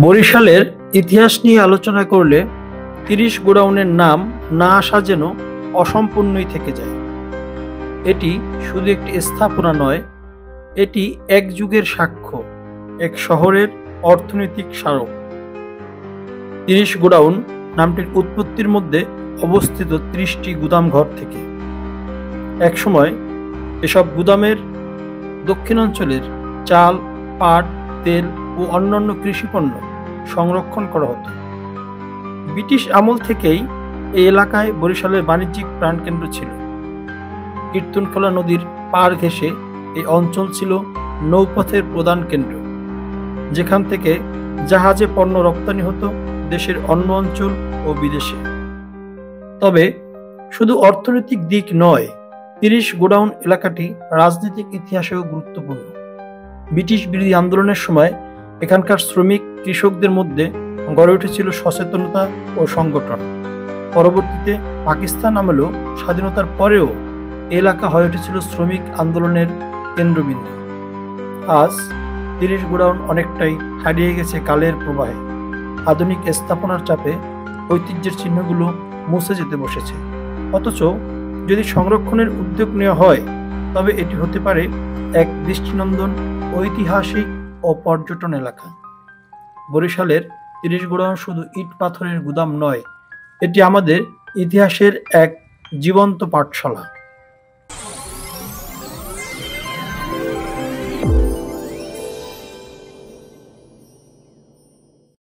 বরিশালের ইতিহাস নিয়ে আলোচনা করলে ৩০ গোডাউনের নাম না আসা যেন অসম্পূর্ণই থেকে যায়। এটি শুধু একটি স্থাপনা নয়, এটি এক যুগের সাক্ষ্য, এক শহরের অর্থনৈতিক স্মারক। ৩০ গোডাউন নামটির উৎপত্তির মধ্যে অবস্থিত ৩০টি গুদাম ঘর থেকে। একসময় এসব গুদামের দক্ষিণাঞ্চলের চাল, পাট, তেল ও অন্যান্য কৃষিপণ্য সংরক্ষণ করা হতো। ব্রিটিশ আমল থেকেই এই এলাকায় বরিশালের বাণিজ্যিক প্রাণকেন্দ্র ছিল। কীর্তনখোলা নদীর পাড় ঘেঁষে এই অঞ্চল ছিল নৌপথের প্রধান কেন্দ্র, যেখান থেকে জাহাজে পণ্য রপ্তানি হতো দেশের অন্য অঞ্চল ও বিদেশে। তবে শুধু অর্থনৈতিক দিক নয়, ৩০ গোডাউন এলাকাটি রাজনৈতিক ইতিহাসেও গুরুত্বপূর্ণ। ব্রিটিশ বিরোধী আন্দোলনের সময় এখানকার শ্রমিক কৃষকদের মধ্যে গড়ে উঠেছিল সচেতনতা ও সংগঠন। পরবর্তীতে পাকিস্তান আমলেও স্বাধীনতার পরেও এলাকা হয়ে উঠেছিল শ্রমিক আন্দোলনের কেন্দ্রবিন্দু। আজ ৩০ গোডাউন অনেকটাই হারিয়ে গেছে কালের প্রবাহে। আধুনিক স্থাপনার চাপে ঐতিহ্যের চিহ্নগুলো মুছে যেতে বসেছে। অথচ যদি সংরক্ষণের উদ্যোগ নেওয়া হয়, তবে এটি হতে পারে এক দৃষ্টিনন্দন ঐতিহাসিক ও পর্যটন এলাকা। বরিশালের ৩০ গোডাউন শুধু ইট পাথরের গুদাম নয়, এটি আমাদের ইতিহাসের এক জীবন্ত পাঠশালা।